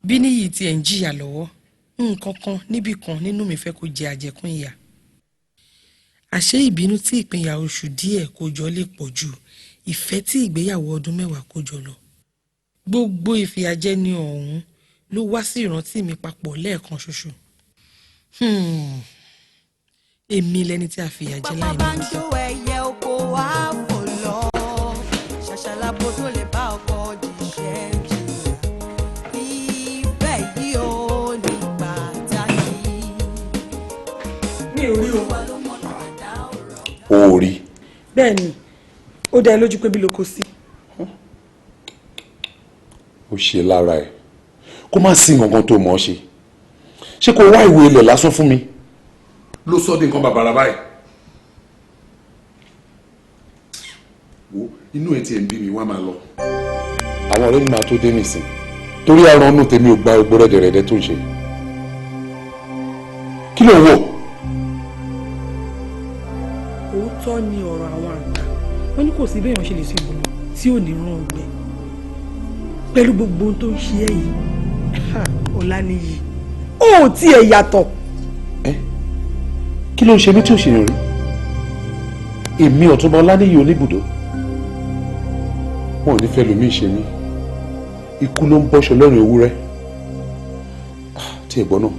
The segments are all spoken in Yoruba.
bí níyì tí ẹ̀ ń jìyà lọ́wọ́ nǹkan kan níbì kan nínú mi fẹ́ kó jẹ àjẹkún ìyà. àṣé ìbínú tí ìpínyà oṣù díẹ̀ kó jọ lè pọ̀ ju ìfẹ́ tí ìgbéyàwó ọdún 10 kó jọ lọ. gbogbo ìfìyàjẹni ọ̀hún ló wá sí ìrántí mi papọ̀ lẹ́ẹ̀kan ṣoṣo. èmi lẹni tí a fìyà jẹ láì ní ìfẹ́. ẹyẹ oko wá fò lọ ṣàṣàlàbò tó lè bá ọkọ jíṣẹ́ jìyà ìfẹ́ yìí ó ní pàtàkì. mi ò rí o. o rí. bẹ́ẹ̀ ni ó dá ẹ lójú pé bí ló kó sí. ó ṣe lára ẹ kó má sí nǹkan tó mọ̀ ọ́ ṣé kó wá ìwé ilẹ̀ lásán fún mi ló sọ de nǹkan bàbàrà báyìí. wo inú ẹ tiẹ̀ ń bí mi wá máa lọ. àwọn ọ̀rẹ́ mi máa tó dé nìsín torí àrùn ọ̀nù tèmi ò gba egbò rẹ̀dẹ̀rẹ̀dẹ̀ tó ń ṣe. kí ló ń wò. òótọ́ ni ọ̀rọ̀ àwọn àgbà wọ́n ní kò sí béèyàn ṣe lè ṣe ìbùnú tí ò ní rán ọgbẹ́ pẹ̀lú gbogbo ohun tó ń ṣe ẹ́ yìí Ọláníyì ó tiẹ̀ yàtọ̀. kí ló ń ṣe mí tí ò ṣe yàn rí èmi Ọ̀túnba Ọláníyì oníbùdó wọn ò ní fẹ́ lómi ṣe mí ikú ló ń bọ́ṣọ lọ́rùn ewúrẹ́ tí ẹ̀gbọ́n náà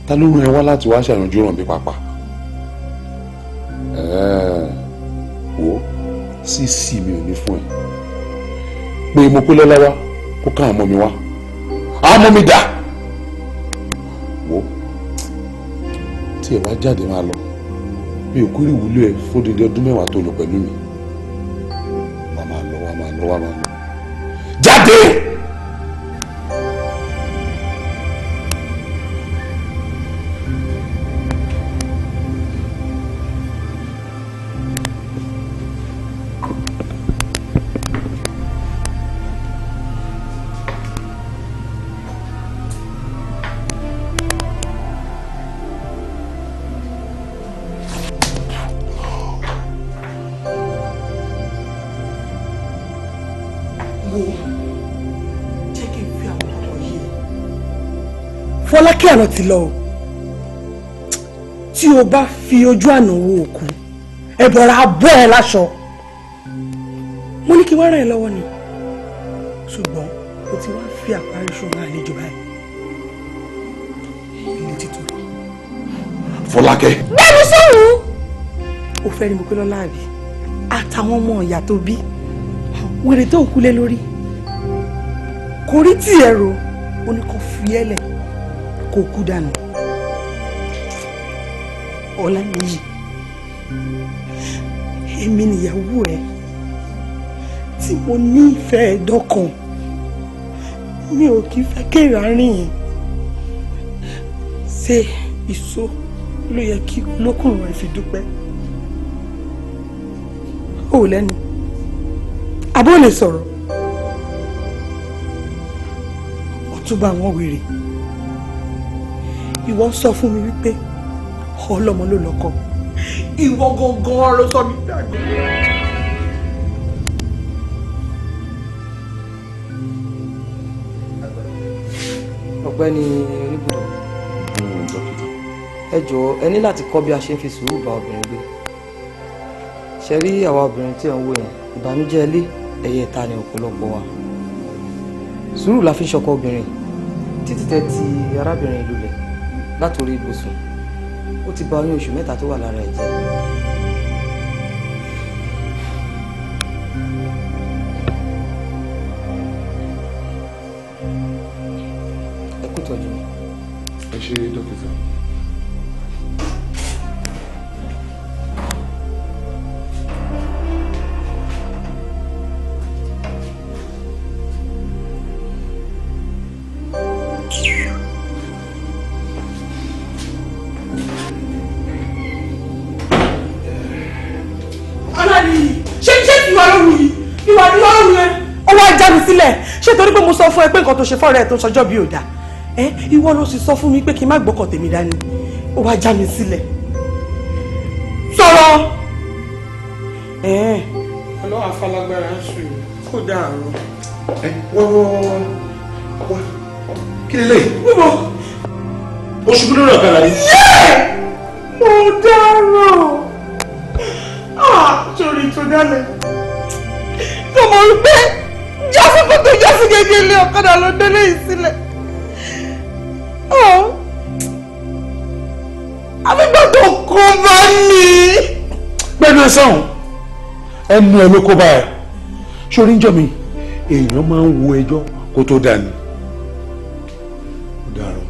ta ló rán ẹ wá láti wá ṣàyànjú ràn mí pàápàá wo sísì mi ò ní fún ẹ pé mo pé lọ́lá wá kó ká àwọn ọmọ mi wá àwọn ọmọ mi dà wo tí ẹ wá jáde máa lọ mi ò kúrò ìwúlò ẹ fódìdí ọdún 10 tó lò pẹ̀lú mi wà máa lọ jáde. Fọlákẹ́ àná ti lọ o tí o bá fi ojú àná wo òkú ẹ̀bọ̀ra abọ́ ẹ láṣọ mo ní kí wọ́n ràn ẹ́ lọ́wọ́ ni ṣùgbọ́n o ti wá fi àparí ṣọ́ra àlejò báyìí ilé títọ́. Fọlákẹ́. bẹ́ẹ̀ni sọ̀rọ̀ o fẹ́ rí mo pé lọ́la àbí àtàwọn ọmọ ìyá tó bí wèrè tó ń kulé lórí kò rí tí ẹ rò ó ní kó fi ẹ lẹ̀ kó kú dànù. Ọláníyì èmi nìyàwó ẹ tí mo ní ìfẹ́ ẹ̀dọ́kan mi ò kí fẹ́ kéèrà rìn yẹn ṣe ìṣó ló yẹ kí olókùnrin rẹ fi dúpẹ́ ó lẹ́nu àbó lè sọ̀rọ̀ ọ̀túnba àwọn wèrè ìwọ sọ fún mi wípé ọlọ́mọ ló lọ́kọ ìwọ gangan ló sọ mi dàgbà. ọ̀gbẹ́ni oníbùdó ẹ jọ̀ọ́ ẹ ní láti kọ́ bí a ṣe ń fi sùúrù bá obìnrin gbé ṣe rí àwa obìnrin tí ẹ ń wò yẹn ìbànújẹ́ ilé ẹ̀yẹ ìta ni ọ̀pọ̀lọpọ̀ wa sùúrù la fi ń ṣọkọ obìnrin títí tẹ́ ti arábìnrin ìlú lẹ̀ látòrí ibùsùn ó ti bà oyún oṣù 3 tó wà lára ẹ̀ jẹ́. ẹ kú tọ́jú. ẹ ṣe dókítà. ṣé torí pé mo sọ fún ẹ pé nǹkan tó ṣe fọ́ọ̀rẹ́ ẹ tó sọjọ́ bí ò dáa ìwọ ló sì sọ fún mi pé kí n má gbọ́kàn tèmi dání ó wá já mi sílẹ̀ sọ̀rọ̀. ọlọ́wọ́ afálágbára ń sùn kó dàrú. kí lè lè. ó ṣubú lórí ọ̀kadà ni. mo dárò sórí tó dálẹ̀ tó mọ̀ wípé jásí kótó jásí gẹ́gẹ́ ilé ọ̀kadà ló délé yìí sílẹ̀. àbígbàgbọ́ kó bá ní. gbẹ́nu ẹ sọ̀hún ẹnu ẹ ló kó bá ẹ sórí ń jọ mi èèyàn máa ń wo ẹjọ́ kó tó dání. dàrú.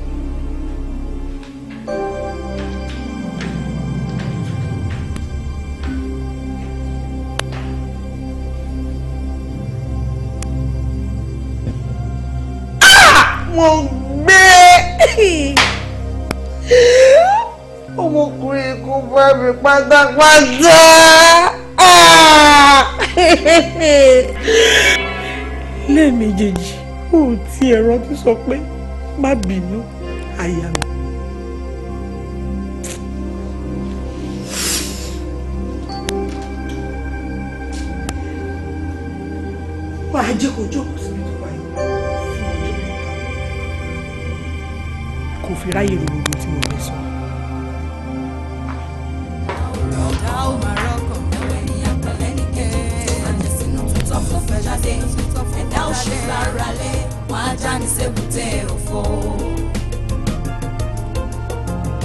mo gbé ọmọkùnrin kò bá mi pátápátá. lẹ́ẹ̀mejèèjì ó ti ẹ̀rọ tó sọ pé má bínú àyà mi. wàá jẹ́ kó jókòó síbi tó wáyé fún ọjọ́ mẹ́ta kò fi ráyè rògbòdò tí mo fẹ́ sọ. ọ̀dà ò máa rọ́kàn ẹ̀wẹ̀ ní àpẹẹlẹ nìkẹ́ àjẹsínú tuntun fún fẹ́ jáde ẹ̀dá ò ṣe rárá lé wọ́n á já ní sébùté òfò.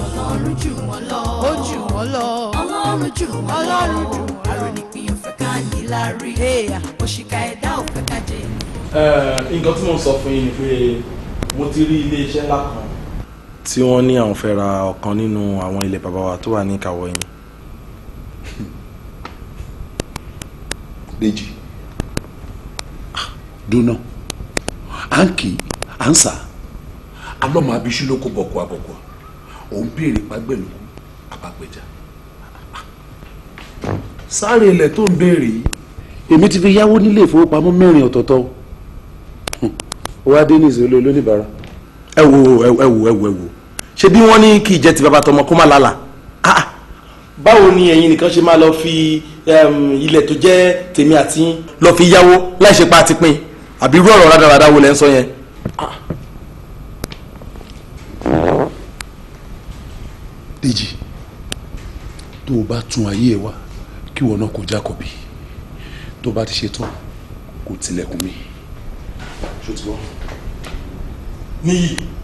ọlọ́run jù wọ́n lọ ó jù wọ́n lọ ọlọ́run jù wọ́n lọ àrònípin ò fẹ́ ká ní lárí òṣìkà ẹ̀dá ò fẹ́ ká jẹ. nǹkan tí mo sọ fún yín ni pé mo ti rí ilé iṣẹ́ ńlá kan tí wọ́n ní àwọn fẹ́ ra ọ̀kan nínú àwọn ilẹ̀ bàbá wa tó wà ní ìkàwọ́ yín. Dèjì dúnà à ń kì í à ń sà alọ́mọ abiṣú ló kó bọ̀kọ̀ àbọ̀kọ̀ òun béèrè pàgbẹ́lú àbàgbẹ́jà sáré ilẹ̀ tó ń béèrè yìí èmi ti fi yáwó nílé ìfowópamọ́ 4 ọ̀tọ̀ọ̀tọ̀ ó wá dé ní ìṣòro lóníbàárà. ẹ wo ṣé bí wọ́n ní kí ìjẹ́ ti bàbá tọmọ kó má lálà báwo ni ẹ̀yin nìkan ṣe máa lọ fi ilẹ̀ tó jẹ́ tèmi àti yín lọ fi yáwó láì ṣe pa àti pín àbí irú ọ̀rọ̀ rádaràdà wo lẹ́ ń sọ yẹn. Dèjì tó o bá tún ayé ẹ wá kí wọn náà kó jákòbí tó o bá ti ṣe tán kó tilẹ̀kùn mi ṣó ti wọ́n. níyì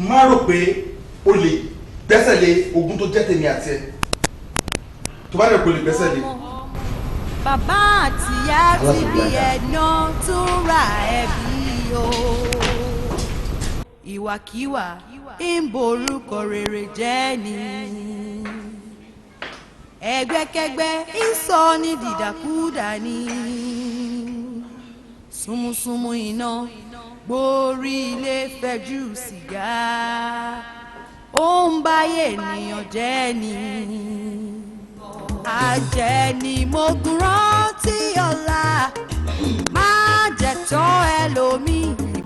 má rò pé o lè gbẹ́sẹ̀ lé ogún tó jẹ́ tèmi àti ẹ tó bá rẹ̀ kó lè gbẹ́sẹ̀ lé. bàbá àtìyá ti bí ẹ̀nà tún ra ẹbí o ìwàkiwà ń borúkọ rere jẹ́ ni ẹgbẹ́kẹ́gbẹ́ ń sọ ní dìdàkúdà ni súnmúsúnmú iná gborí ilé fẹjú sìgá ó ń báyé ènìyàn jẹ́ ni àjẹnimógún rántí ọ̀la má jẹ̀tọ́ ẹlòmíì